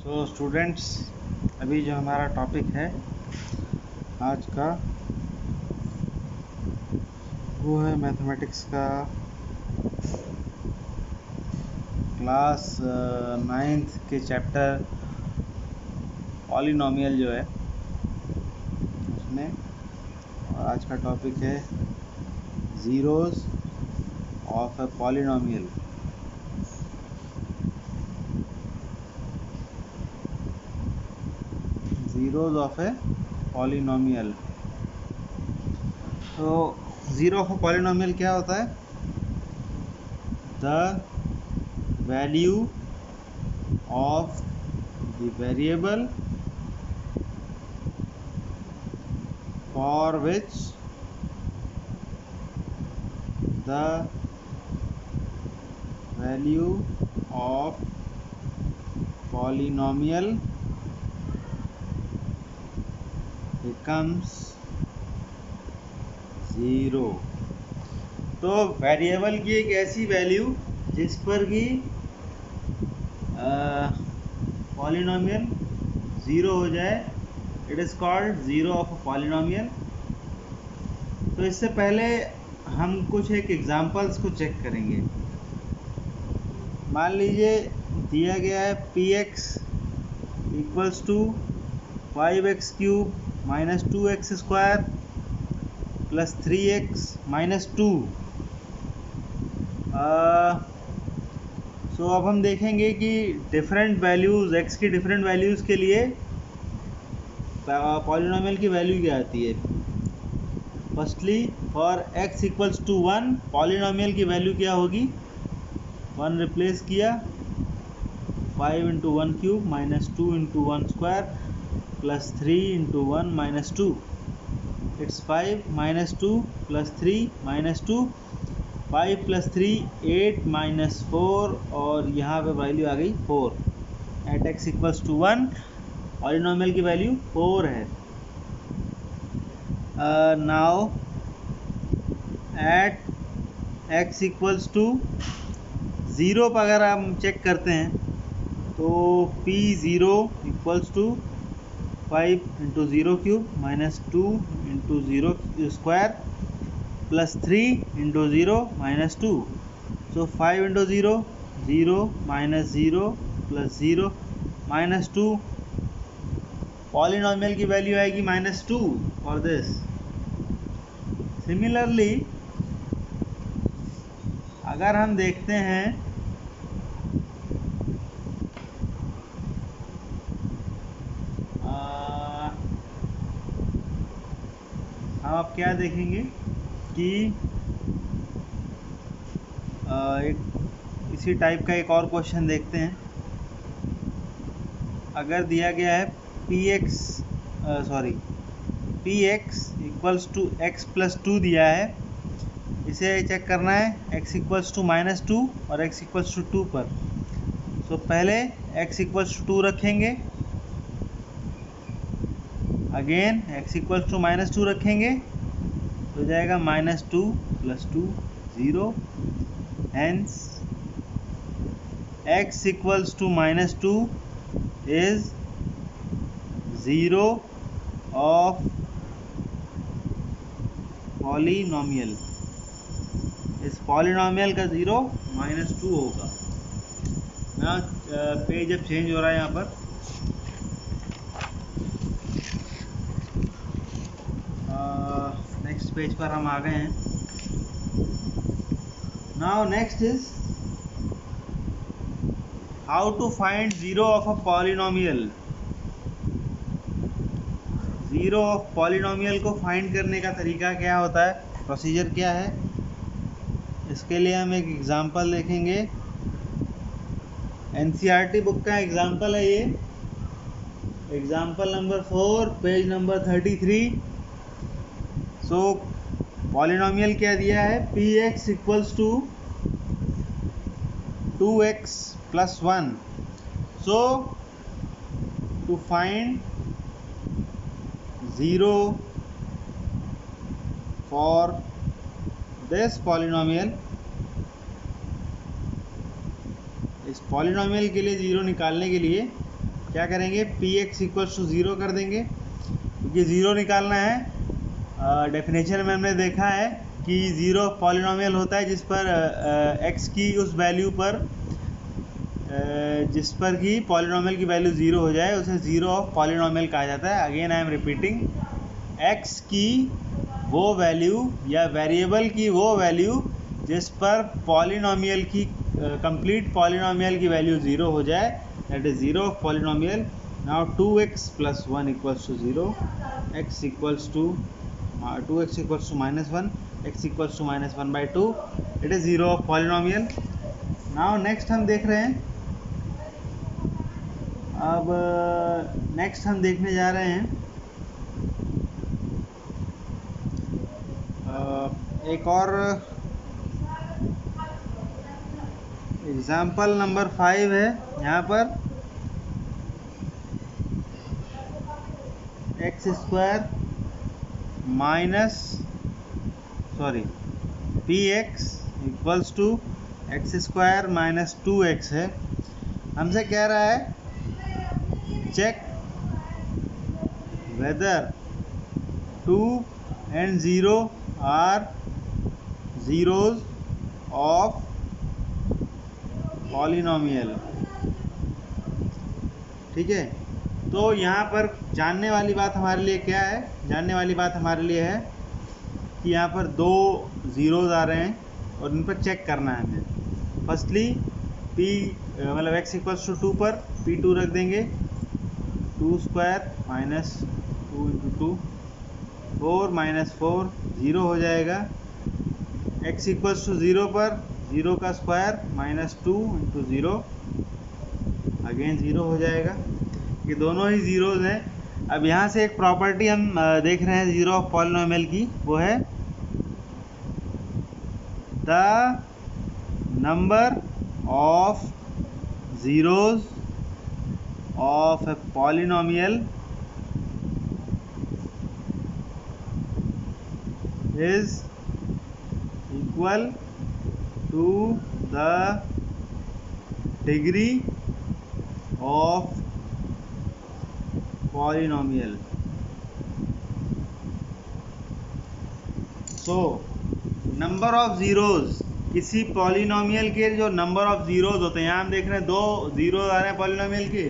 तो स्टूडेंट्स, अभी जो हमारा टॉपिक है आज का वो है मैथमेटिक्स का क्लास 9th के चैप्टर पॉलिनोमियल जो है उसमें। और आज का टॉपिक है zeros of a polynomial. Zeros of a polynomial. तो ज़ीरो ऑफ ए पॉलिनोमियल क्या होता है? The value of the variable for which the value of polynomial becomes 0। तो वेरिएबल की एक ऐसी वैल्यू जिस पर कि पॉलिनोमियल 0 हो जाए, it is called zero of a polynomial. तो इससे पहले हम कुछ एक एग्जांपल्स को चेक करेंगे। मान लीजिए दिया गया है px equals to 5x cube minus 2x square plus 3x minus 2। So अब हम देखेंगे कि डिफरेंट वैल्यूज़ x की डिफरेंट वैल्यूज़ के लिए पॉलिनोमियल की वैल्यू क्या आती है। Firstly for x equals to 1 polynomial की वैल्यू क्या होगी? 1 रिप्लेस किया, 5 into 1 cube minus 2 into 1 square plus 3 into 1 minus 2। It's 5 minus 2 plus 3 minus 2, 5 plus 3 8 minus 4, और यहाँ पे वैल्यू आ गई 4। At x equals to 1 polynomial की वैल्यू 4 है। Now at x equals to 0 पर अगर हम चेक करते हैं तो p0 equals to 5 into 0 cube minus 2 into 0 square plus 3 into 0 minus 2। So 5 into 0 0 minus 0 plus 0 minus 2। Polynomial की वैल्यू आएगी माइनस 2 फॉर दिस। सिमिलरली अगर हम देखते हैं हम अब क्या देखेंगे कि एक इसी टाइप का एक और क्वेश्चन देखते हैं। अगर दिया गया है px equals to x plus 2 दिया है, इसे चेक करना है x इक्वल्स टू माइनस 2 और x इक्वल्स टू 2 पर। सो पहले x इक्वल्स टू 2 रखेंगे, again x equals to minus 2 रखेंगे, तो जाएगा minus 2 plus 2 0। Hence x equals to minus 2 is 0 of polynomial. इस पॉलिनोमियल का 0 माइनस 2 होगा ना। पेज अब चेंज हो रहा है यहाँ पर। नेक्स्ट पेज पर हम आ गए हैं। Now next is how to find 0 of a polynomial. 0 of polynomial को फाइंड करने का तरीका क्या होता है, प्रोसीजर क्या है, इसके लिए हम एक एग्जांपल देखेंगे। एनसीईआरटी बुक का एग्जांपल है ये, example number 4 page number 33। So polynomial क्या दिया है? px equals to 2x plus 1। So to find 0 for this polynomial, इस पॉलिनोमियल के लिए 0 निकालने के लिए क्या करेंगे, पी एक्स इक्वल्स टू 0 कर देंगे, क्योंकि 0 निकालना है। डेफिनेशन में हमने देखा है कि 0 पॉलिनोमियल होता है जिस पर एक्स की उस वैल्यू पर जिस पर कि पॉलिनोमियल की वैल्यू 0 हो जाए उसे 0 ऑफ पॉलिनोमियल कहा जाता है। Again I am repeating, x की वो वैल्यू या वेरिएबल की वो वैल्यू जिस पर पॉलिनोमियल की कंप्लीट पॉलिनोमियल की वैल्यू 0 हो जाए, that is 0 of polynomial. Now 2x plus 1 equals to 0, x equals to 2x equals to -1, x equals to -1/2, it is 0 of polynomial. Now next हम देख रहे हैं, अब नेक्स्ट हम देखने जा रहे हैं एक और एग्जाम्पल नंबर 5 है। यहाँ पर x square p x equals to x square -2x है। हमसे कह रहा है check whether 2 and 0 are zeros of polynomial। ठीक है, तो यहाँ पर जानने वाली बात हमारे लिए क्या है, जानने वाली बात हमारे लिए है कि यहाँ पर 2 ज़ीरोज़ आ रहे हैं और इन पर चेक करना है हमें। फर्स्टली p मतलब x इक्वल्स टू 2 पर p2 रख देंगे, 2 स्क्वायर -2 इंटू 2, 4 -4 0 हो जाएगा। x इक्वल्स टू 0 पर 0 का स्क्वायर -2 इंटू 0, अगेन 0 हो जाएगा। ये दोनों ही ज़ीरोज़ हैं। अब यहाँ से एक प्रॉपर्टी हम देख रहे हैं 0 ऑफ पॉलिनोमियल की, वो है the number of zeros of a polynomial is equal to the degree of polynomial। So number of zeros, किसी पॉलिनोमियल के जो नंबर ऑफ ज़ीरोज़ होते हैं, यहाँ हम देख रहे हैं 2 ज़ीरोज़ आ रहे हैं पॉलिनोमियल के,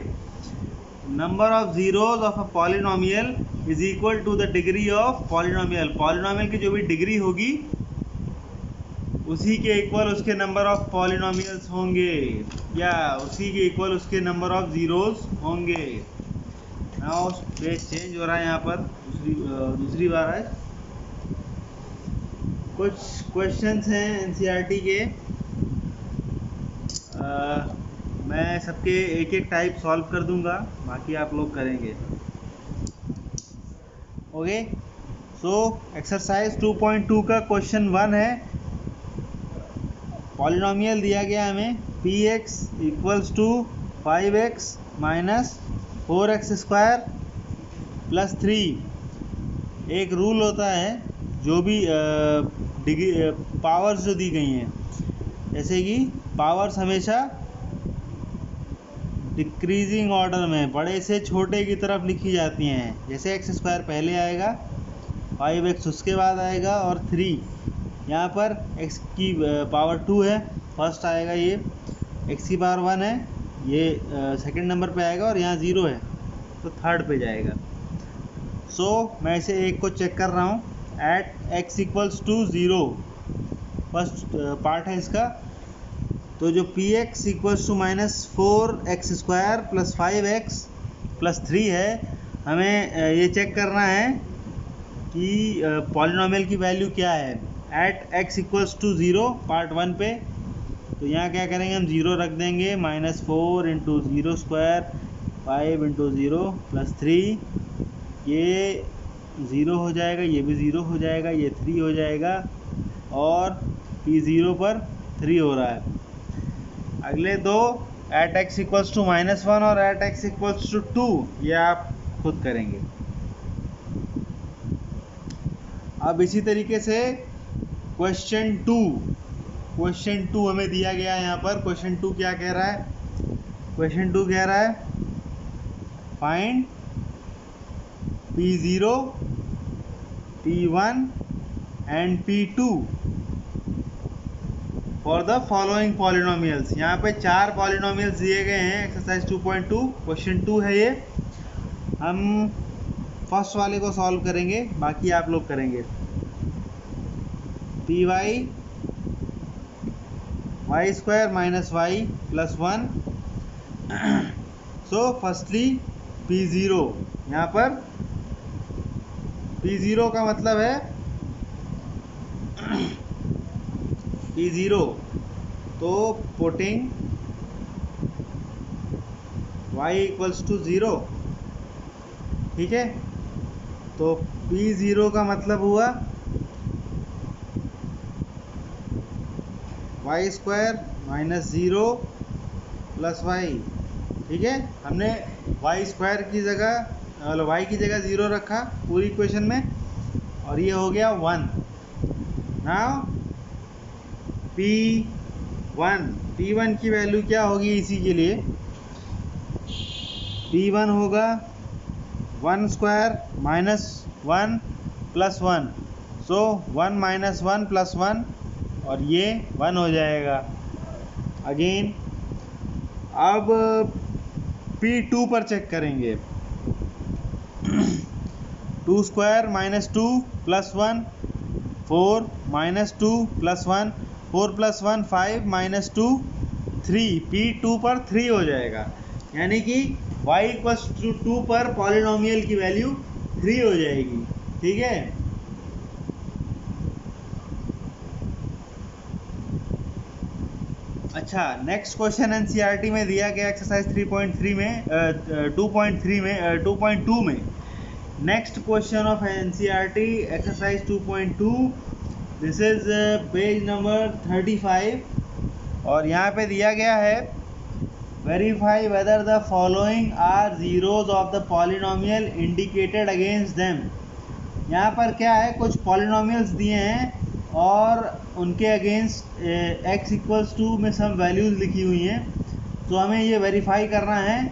number of zeros of a polynomial is equal to the degree of polynomial. Polynomial की जो भी डिग्री होगी उसी के इक्वल उसके नंबर ऑफ पॉलिनोमियल्स होंगे, या उसी के इक्वल उसके नंबर ऑफ ज़ीरोज़ होंगे। नाउ पेज चेंज हो रहा है यहाँ पर दूसरी बार है। कुछ क्वेश्चंस हैं एनसीईआरटी के, मैं सबके एक एक टाइप सॉल्व कर दूंगा, बाकी आप लोग करेंगे। ओके, सो एक्सरसाइज 2.2 का क्वेश्चन 1 है। पॉलिनोमियल दिया गया हमें px equals to 5x minus 4x square plus 3। एक रूल होता है जो भी पावर्स जो दी गई हैं, जैसे कि पावर्स हमेशा डिक्रीजिंग ऑर्डर में बड़े से छोटे की तरफ लिखी जाती हैं। जैसे एक्स स्क्वायर पहले आएगा, 5x उसके बाद आएगा, और 3 यहाँ पर x की पावर 2 है, फर्स्ट आएगा, ये x की पावर 1 है, ये सेकंड नंबर पे आएगा, और यहाँ 0 है तो थर्ड पे जाएगा। सो मैं इसे एक को चेक कर रहा हूँ, at x equals to 0 first part है इसका। तो जो p x equals to -4x square plus 5x plus 3 है, हमें ये चेक करना है कि पॉलिनोमियल की वैल्यू क्या है at x equals to 0 part 1 पे। तो यहाँ क्या करेंगे, हम 0 रख देंगे, -4 इंटू 0 स्क्वायर 5 इंटू 0 प्लस 3, ये 0 हो जाएगा, ये भी 0 हो जाएगा, ये 3 हो जाएगा, और p0 पर 3 हो रहा है। अगले दो एट x इक्वल्स टू -1 और एट x इक्वल्स टू 2, ये आप खुद करेंगे। अब इसी तरीके से क्वेश्चन 2 हमें दिया गया है। यहाँ पर क्वेश्चन 2 क्या कह रहा है, क्वेश्चन 2 कह रहा है find P0, P1 and P2 for the following polynomials. यहाँ पे 4 पॉलिनोमियल्स दिए गए हैं एक्सरसाइज 2.2 क्वेश्चन 2 है ये। हम फर्स्ट वाले को सॉल्व करेंगे, बाकी आप लोग करेंगे। P y y square minus y plus 1। So firstly P0, यहाँ पर P0 का मतलब है P0, तो पुटिंग y इक्वल्स टू 0, ठीक है। तो P0 का मतलब हुआ y square minus 0 plus y, ठीक है। हमने वाई स्क्वायर की जगह मतलब वाई की जगह 0 रखा पूरी इक्वेशन में, और ये हो गया 1। नाउ P1 की वैल्यू क्या होगी इसी के लिए? P1 होगा 1 स्क्वायर माइनस 1 प्लस 1, सो 1 माइनस 1 प्लस 1, और ये 1 हो जाएगा। अगेन अब P2 पर चेक करेंगे। 2 square minus 2 plus 1, 4 minus 2 plus 1, 4 plus 1 5 minus 2 3, P2 पर 3 हो जाएगा। यानी कि y इक्वल्स टू 2 पर पॉलिनोमियल की वैल्यू 3 हो जाएगी, ठीक है। अच्छा, नेक्स्ट क्वेश्चन एनसीईआरटी में दिया गया एक्सरसाइज 3.3 में 2.2 में। Next question of NCERT exercise 2.2, this is page number 35, और यहाँ पे दिया गया है verify whether the following are zeros of the polynomial indicated against them. यहाँ पर क्या है, कुछ पॉलिनोमियल्स दिए हैं और उनके अगेंस्ट x इक्वल्स टू में सम वैल्यूज़ लिखी हुई हैं। तो हमें ये वेरीफाई करना है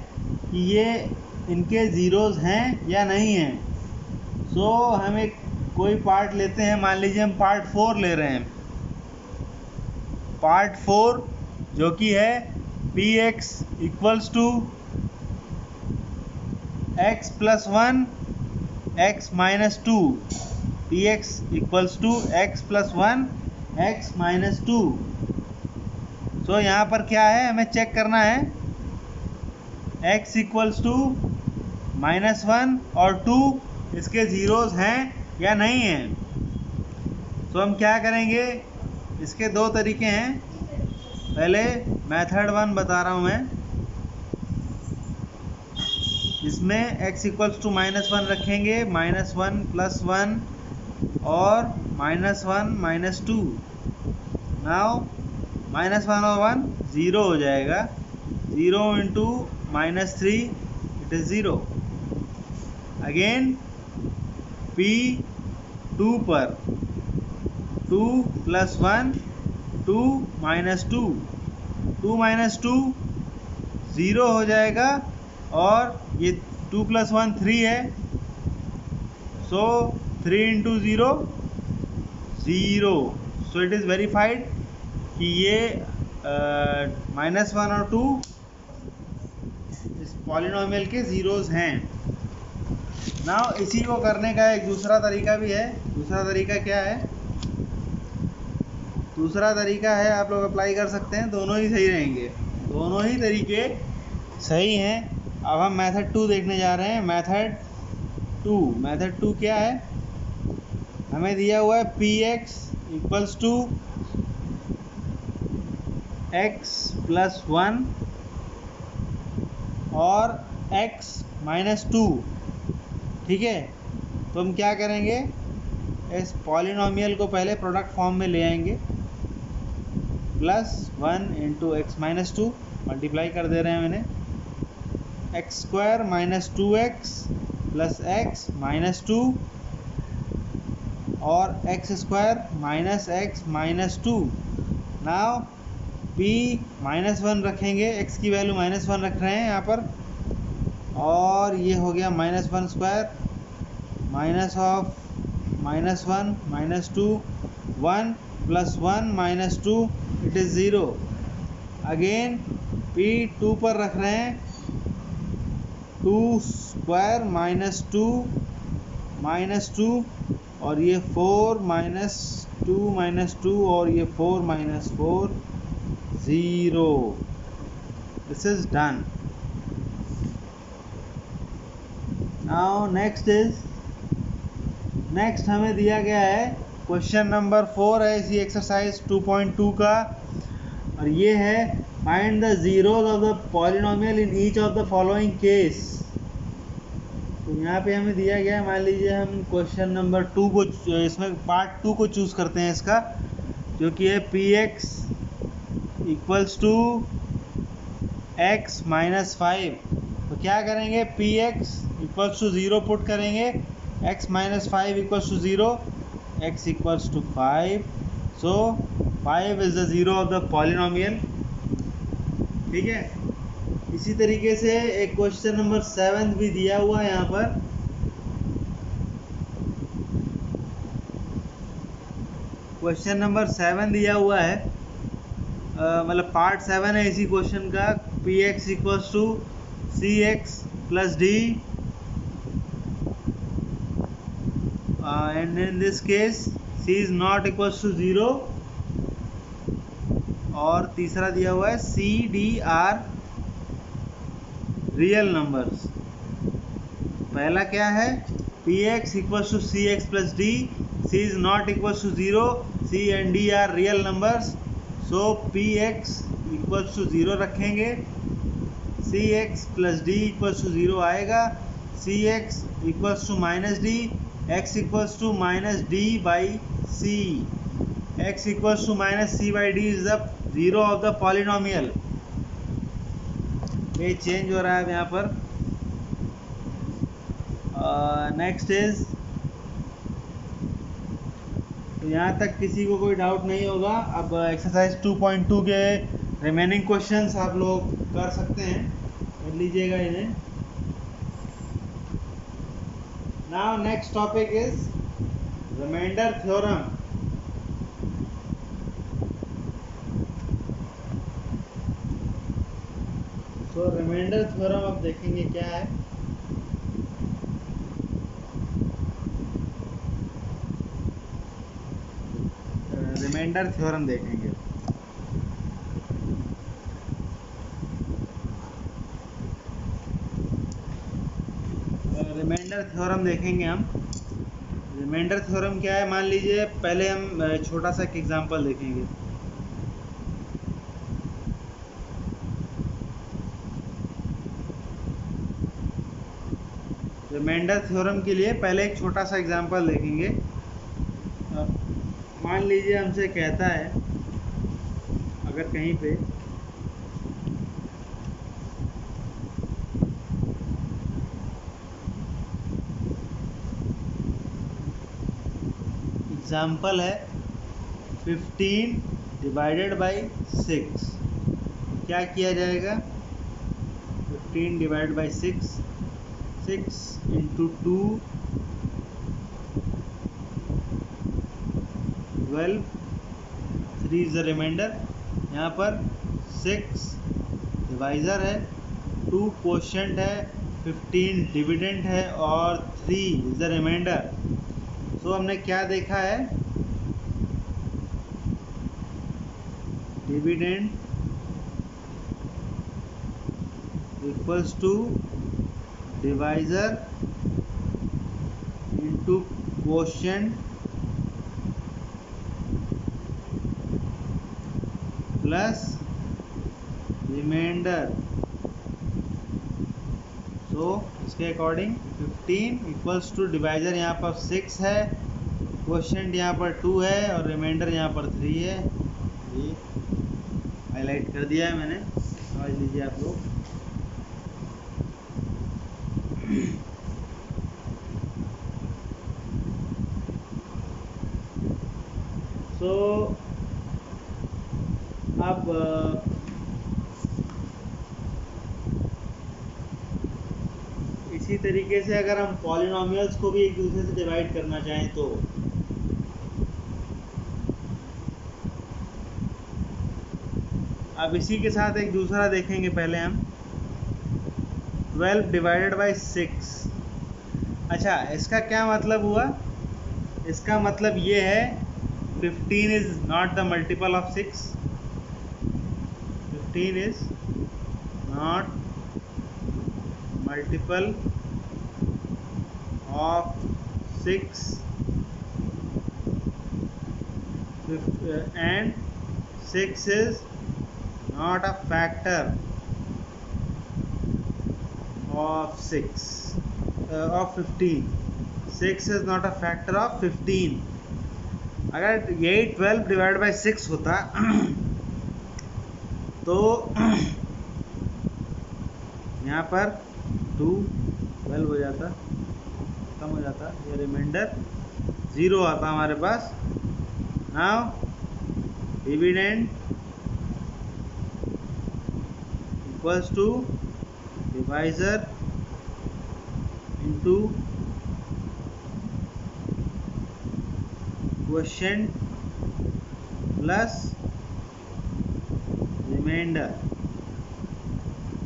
कि ये इनके ज़ीरोज़ हैं या नहीं हैं। सो हम एक कोई पार्ट लेते हैं, मान लीजिए हम पार्ट 4 ले रहे हैं। पार्ट 4 जो कि है px equals to x plus 1 x minus 2, px equals to x plus 1 x minus 2। So यहाँ पर क्या है, हमें चेक करना है x इक्वल्स टू -1 और 2 इसके ज़ीरोज़ हैं या नहीं हैं। तो हम क्या करेंगे, इसके दो तरीके हैं। पहले मेथड 1 बता रहा हूँ मैं, इसमें x इक्वल्स टू -1 रखेंगे, -1 प्लस 1 और -1 माइनस 2। नाउ -1 और 1 0 हो जाएगा, 0 into -3 it is 0। Again P2 पर 2 प्लस 1 2 माइनस 2, 2 माइनस 2 0 हो जाएगा, और ये 2 प्लस 1 3 है, सो 3 into 0 0। So it is verified कि ये -1 और 2 इस पॉलिनोमियल के ज़ीरोज़ हैं। नाउ इसी को करने का एक दूसरा तरीका भी है। दूसरा तरीका क्या है, दूसरा तरीका है आप लोग अप्लाई कर सकते हैं, दोनों ही सही रहेंगे, दोनों ही तरीके सही हैं। अब हम मेथड 2 देखने जा रहे हैं। मेथड 2 क्या है, हमें दिया हुआ है px equals to x plus 1 और x माइनस 2, ठीक है। तो हम क्या करेंगे, इस पॉलिनोमियल को पहले प्रोडक्ट फॉर्म में ले आएंगे, +1 इंटू एक्स माइनस 2 मल्टीप्लाई कर दे रहे हैं मैंने, x square minus 2x plus x minus 2 और x square minus x minus 2। Now p -1 रखेंगे, x की वैल्यू -1 रख रहे हैं यहाँ पर, और ये हो गया -1 square, minus of -1 -2, 1 + 1 -2 it is 0। Again p 2 पर रख रहे हैं, 2 स्क्वायर -2 -2 और ये 4 -2 -2 और ये 4 -4 0। This is done. Now next हमें दिया गया है क्वेश्चन नंबर 4 है इसी एक्सरसाइज 2.2 का, और ये है find the zeros of the polynomial in each of the following case. तो यहाँ पे हमें दिया गया है, मान लीजिए हम क्वेश्चन नंबर 2 को, इसमें पार्ट 2 को चूज़ करते हैं इसका, जो कि है px = x - 5। तो क्या करेंगे, px = 0 पुट करेंगे, x - 5 = 0, x = 5, so 5 is the zero of the polynomial. ठीक है। इसी तरीके से एक क्वेश्चन नंबर 7 भी दिया हुआ है यहाँ पर। क्वेश्चन नंबर 7 दिया हुआ है, मतलब पार्ट 7 है इसी क्वेश्चन का, px = cx + d and in this case c is not equals to 0। और तीसरा दिया हुआ है c d r real numbers. पहला क्या है, px = cx + d, c is not equals to 0, c and d are real numbers, so px = 0 रखेंगे, cx + d = 0 आएगा, cx = -d, x = -d/c, x = -c/d is the zero of the polynomial। ये change हो रहा है यहाँ पर। Next is, तो यहाँ तक किसी को कोई डाउट नहीं होगा। अब एक्सरसाइज 2.2 के रिमेनिंग क्वेश्चंस आप लोग कर सकते हैं, कर लीजिएगा इन्हें। Now next topic is remainder theorem. तो रिमाइंडर थ्योरम अब देखेंगे क्या है। रिमाइंडर थ्योरम देखेंगे। रिमाइंडर थ्योरम देखेंगे हम। रिमाइंडर थ्योरम क्या है, मान लीजिए पहले हम छोटा सा एक एग्जांपल देखेंगे। रिमाइंडर थ्योरम के लिए पहले एक छोटा सा एग्जांपल देखेंगे। मान लीजिए हमसे कहता है, अगर कहीं पे एग्जांपल है 15 / 6, क्या किया जाएगा, 15 / 6, 6 × 2 12, 3 इज द रिमाइंडर। यहाँ पर 6 डिवाइज़र है, 2 क्वोशंट है, 15 डिविडेंड है और 3 इज द रिमाइंडर। तो हमने क्या देखा है, dividend = divisor into quotient plus remainder. तो इसके अकॉर्डिंग 15 = डिवाइज़र यहाँ पर 6 है, क्वोशंट यहाँ पर 2 है और रिमाइंडर यहाँ पर 3 है। ये हाईलाइट कर दिया है मैंने, समझ लीजिए आप लोग। तो अब इसी तरीके से अगर हम पॉलिनोमियल्स को भी एक दूसरे से डिवाइड करना चाहें तो अब इसी के साथ एक दूसरा देखेंगे पहले हम 12 डिवाइडेड बाई 6। अच्छा, इसका क्या मतलब हुआ? इसका मतलब ये है 15 is not the multiple of 6। 15 is not multiple of 6 and 6 is not a factor of 15. 6 is not a factor of 15। अगर यही 12 डिवाइड बाई 6 होता तो यहाँ पर 2 12 हो जाता, कम हो जाता, ये रिमाइंडर 0 आता हमारे पास। Now dividend equals to divisor into quotient plus remainder.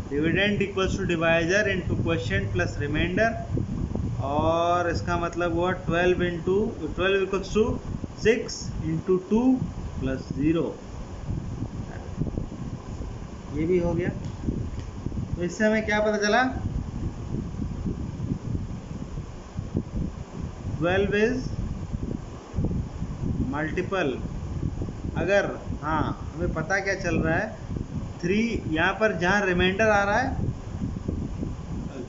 Dividend equals to divisor into quotient plus remainder, और इसका मतलब हुआ 12 इक्वल्स टू 6 इंटू 2 प्लस 0। ये भी हो गया। तो इससे हमें क्या पता चला? 12 इज मल्टीपल। अगर हाँ, हमें पता क्या चल रहा है, 3 यहाँ पर जहाँ रिमाइंडर आ रहा है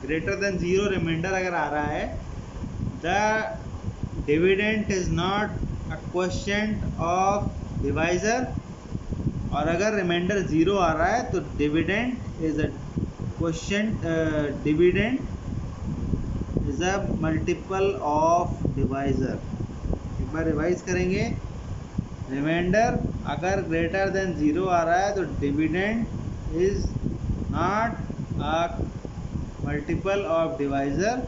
ग्रेटर देन 0 रिमाइंडर अगर आ रहा है, the dividend is not a quotient of divisor, और अगर रिमाइंडर 0 आ रहा है तो dividend is a quotient, dividend is a multiple of divisor. एक बार रिवाइज करेंगे, रिमाइंडर अगर ग्रेटर देन 0 आ रहा है तो dividend is not a multiple of divisor,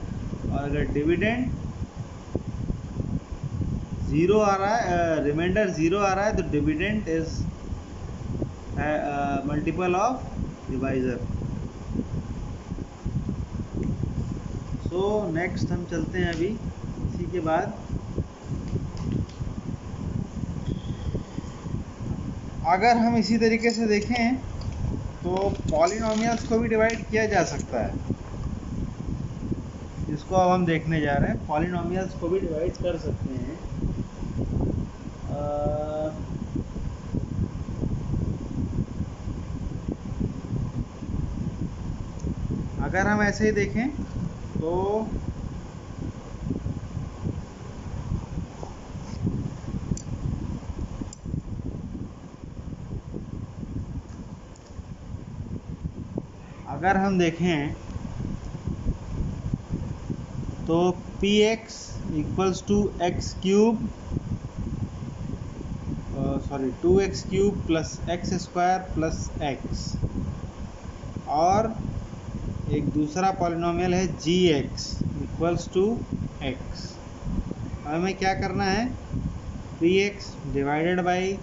और अगर डिविडेंड 0 आ रहा है, रिमाइंडर 0 आ रहा है तो dividend is multiple of divisor. So next हम चलते हैं अभी इसी के बाद। अगर हम इसी तरीके से देखें तो पॉलिनोमियल्स को भी डिवाइड किया जा सकता है, इसको अब हम देखने जा रहे हैं। पॉलिनोमियल्स को भी डिवाइड कर सकते हैं। अगर हम ऐसे ही देखें तो अगर हम देखें तो px equals to x cube, sorry 2x cube plus x square plus x, और एक दूसरा पॉलिनोमियल है gx इक्वल्स टू x। हमें क्या करना है? px divided by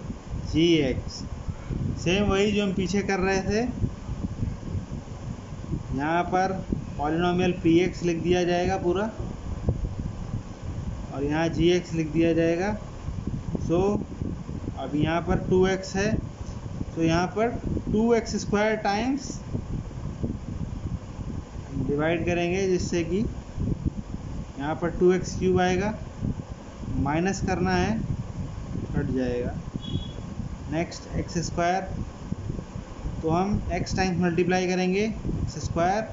gx, same वही जो हम पीछे कर रहे थे। यहाँ पर पॉलिनोमियल px लिख दिया जाएगा पूरा, और यहाँ gx लिख दिया जाएगा। सो अब यहाँ पर 2x है, तो यहाँ पर 2x स्क्वायर टाइम्स डिवाइड करेंगे, जिससे कि यहाँ पर 2x क्यूब आएगा, माइनस करना है, कट जाएगा। नेक्स्ट एक्स स्क्वायर, तो हम x टाइम्स मल्टीप्लाई करेंगे एक्स स्क्वायर,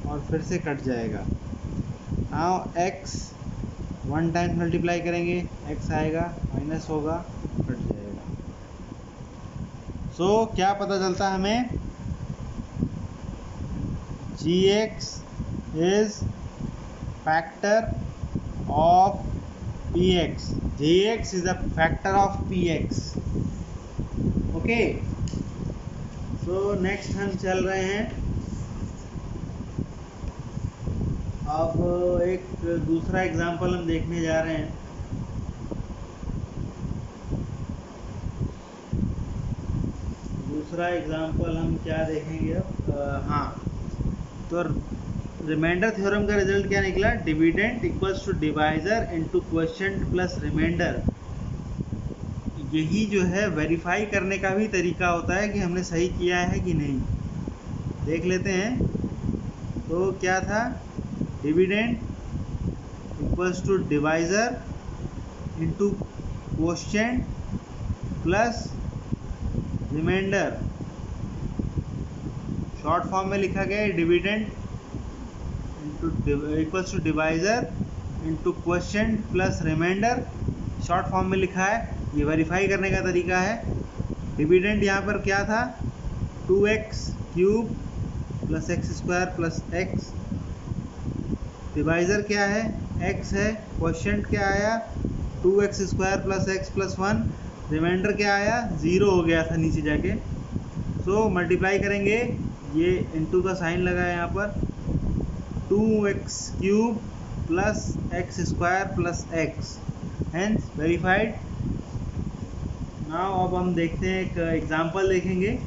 और फिर से कट जाएगा। नाउ x 1 टाइम्स मल्टीप्लाई करेंगे, x आएगा, माइनस होगा, कट जाएगा। सो क्या पता चलता है हमें? gx is factor of px। gx is a factor of px। Okay, so next हम चल रहे हैं अब एक दूसरा एग्जांपल हम देखने जा रहे हैं। दूसरा एग्जांपल हम क्या देखेंगे अब? हाँ, तो रिमाइंडर थ्योरम का रिजल्ट क्या निकला? Dividend equals to divisor into quotient plus remainder. यही जो है वेरीफाई करने का भी तरीका होता है कि हमने सही किया है कि नहीं। देख लेते हैं। तो क्या था? Dividend equals to divisor into quotient plus remainder. Short form में लिखा गया है dividend equals to divisor into quotient plus remainder. Short form में लिखा है, ये वेरीफाई करने का तरीका है। डिविडेंड यहाँ पर क्या था? 2x cube plus x square plus x. Divisor क्या है? x है। क्वोशिएंट क्या आया? 2x square plus x plus 1। Remainder क्या आया? 0 हो गया था नीचे जाके। सो मल्टीप्लाई करेंगे, ये इनटू का साइन लगा है यहाँ पर। 2x cube plus x square plus x, hence verified. Now अब हम देखते हैं, एक एग्जांपल देखेंगे।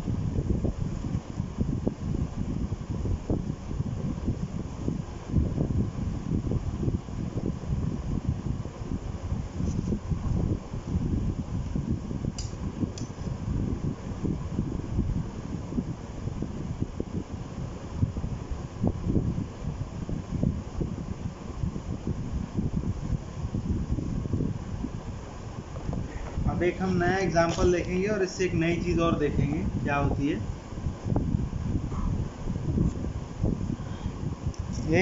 अब एक हम नया एग्जांपल देखेंगे और इससे एक नई चीज़ और देखेंगे क्या होती है।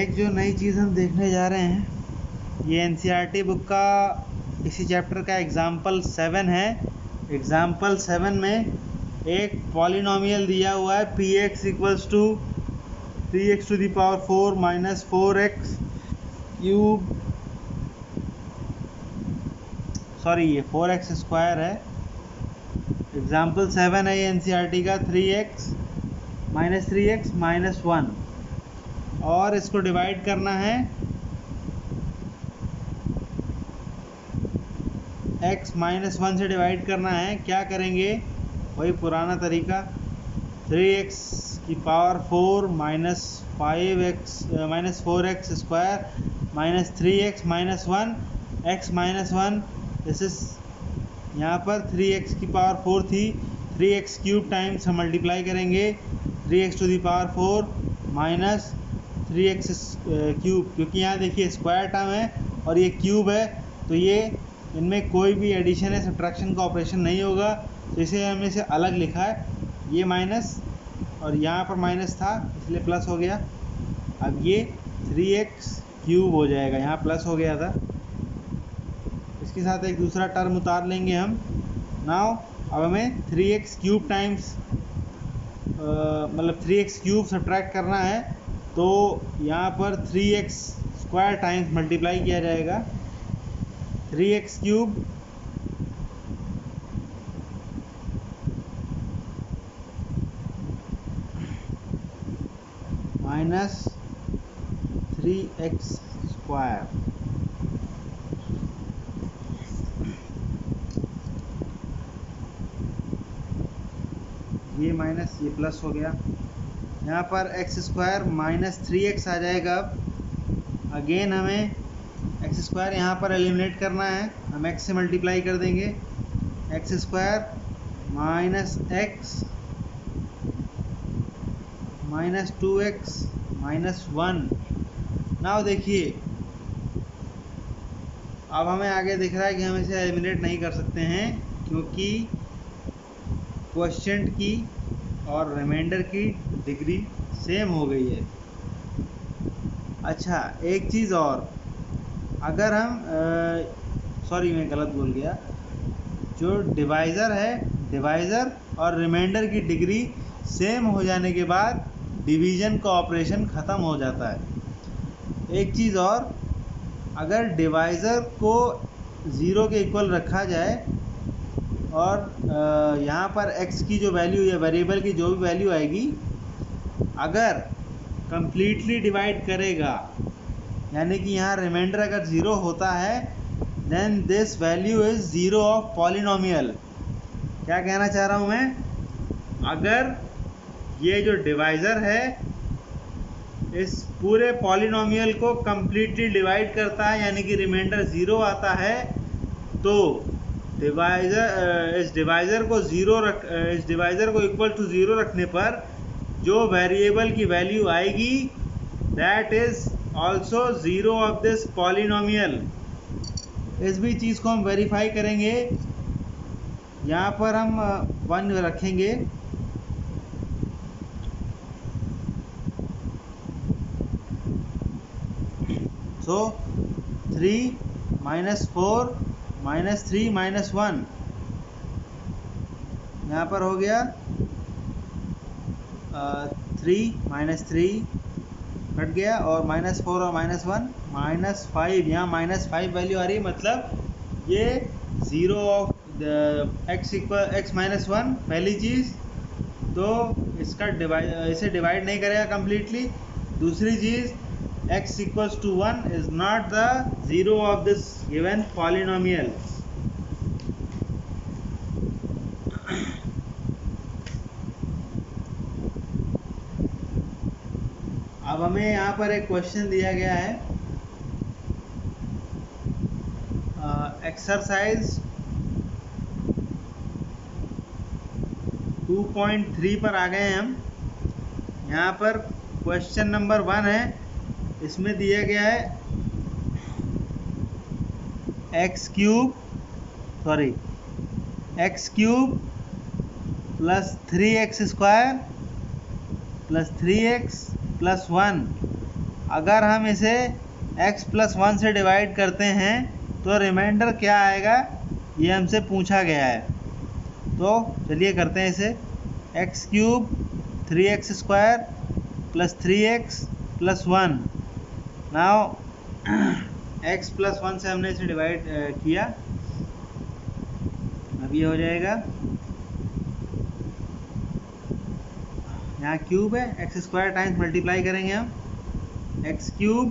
एक जो नई चीज़ हम देखने जा रहे हैं, ये एनसीईआरटी बुक का इसी चैप्टर का एग्जांपल 7 है। एग्जांपल 7 में एक पॉलिनोमियल दिया हुआ है p x equals to 3x to the power 4 minus 4x cube, sorry ये 4x स्क्वायर है। एग्जाम्पल 7 है ये एनसीईआरटी का, 3x माइनस 1, और इसको डिवाइड करना है x माइनस 1 से डिवाइड करना है। क्या करेंगे? वही पुराना तरीका, 3x की power 4 minus 4x square minus 3x minus 1, x minus 1, this is यहाँ पर 3x की पावर 4 थी, 3x क्यूब टाइम्स हम मल्टीप्लाई करेंगे 3x to the power 4 minus 3x cube, क्योंकि यहाँ देखिए स्क्वायर टर्म है और ये क्यूब है, तो ये इनमें कोई भी एडिशन या सब्ट्रैक्शन का ऑपरेशन नहीं होगा, तो इसे हमने इसे अलग लिखा है। ये माइनस और यहाँ पर माइनस था इसलिए प्लस हो गया। अब ये 3x क्यूब हो जाएगा, यहाँ प्लस हो गया था। इसके साथ एक दूसरा टर्म उतार लेंगे हम। नाउ अब हमें 3x क्यूब टाइम्स मतलब 3x क्यूब सब्ट्रैक्ट करना है, तो यहाँ पर 3x स्क्वायर टाइम्स मल्टीप्लाई किया जाएगा। 3x cube minus 3x square, ये माइनस ये प्लस हो गया। यहाँ पर एक्स स्क्वायर माइनस 3x आ जाएगा। अब अगेन हमें एक्स स्क्वायर यहाँ पर एलिमिनेट करना है, हम x से मल्टीप्लाई कर देंगे। X square minus x minus 2x minus 1। Now देखिए, अब हमें आगे दिख रहा है कि हम इसे एलिमिनेट नहीं कर सकते हैं, क्योंकि क्वोशिएंट की और रिमाइंडर की डिग्री सेम हो गई है। अच्छा, एक चीज़ और, अगर हम सॉरी मैं गलत बोल गया, जो डिवाइज़र है, डिवाइज़र और रिमाइंडर की डिग्री सेम हो जाने के बाद डिवीज़न का ऑपरेशन ख़त्म हो जाता है। एक चीज़ और, अगर डिवाइज़र को 0 के इक्वल रखा जाए और यहाँ पर x की जो वैल्यू या वेरिएबल की जो भी वैल्यू आएगी, अगर कंप्लीटली डिवाइड करेगा यानी कि यहाँ रिमाइंडर अगर 0 होता है then this value is 0 of polynomial. क्या कहना चाह रहा हूँ मैं, अगर ये जो डिवाइज़र है इस पूरे पॉलिनोमियल को कम्प्लीटली डिवाइड करता है यानी कि रिमाइंडर 0 आता है, तो इस डिवाइज़र को इक्वल टू 0 रखने पर जो वेरिएबल की वैल्यू आएगी that is also 0 of this polynomial. इस भी चीज़ को हम वेरीफाई करेंगे। यहाँ पर हम 1 रखेंगे, सो 3 - 4 - 3 - 1 यहाँ पर हो गया 3 - 3 कट गया, और -4 और -1 -5, यहाँ -5 वैल्यू आ रही है, मतलब ये 0 ऑफ x - 1 पहली चीज़, तो इसे डिवाइड नहीं करेगा कम्प्लीटली। दूसरी चीज़ x = 1 is not the 0 of this given polynomial. अब हमें यहाँ पर एक क्वेश्चन दिया गया है, एक्सरसाइज 2.3 पर आ गए हैं हम। यहाँ पर क्वेश्चन नंबर 1 है, इसमें दिया गया है x cube plus 3x² plus 3x plus 1। अगर हम इसे x प्लस 1 से डिवाइड करते हैं तो रिमाइंडर क्या आएगा, ये हमसे पूछा गया है। तो चलिए करते हैं इसे। x³ 3x² plus 3x plus 1। Now x plus 1 से हमने इसे डिवाइड किया, अब ये हो जाएगा, यहाँ क्यूब है, x² टाइम्स मल्टीप्लाई करेंगे हम, x³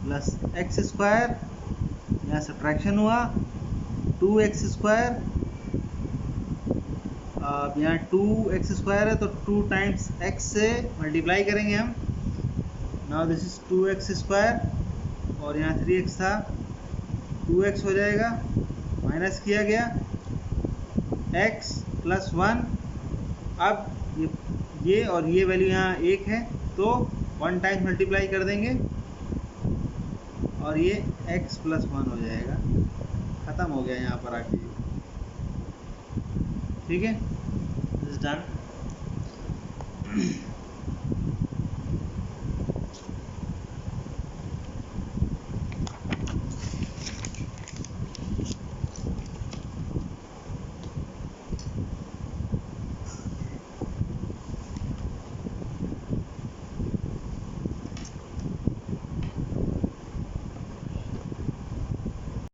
प्लस x², यहाँ सब्ट्रैक्शन हुआ 2x², अब यहाँ 2x² है तो 2 टाइम्स x से मल्टीप्लाई करेंगे हम। नाउ दिस इज 2x², और यहाँ 3x था, 2x हो जाएगा, माइनस किया गया x प्लस 1। अब ये और ये वैल्यू यहाँ 1 है तो 1 टाइम्स मल्टीप्लाई कर देंगे और ये x प्लस 1 हो जाएगा। ख़त्म हो गया यहाँ पर आके, ठीक है, दिस इज डन।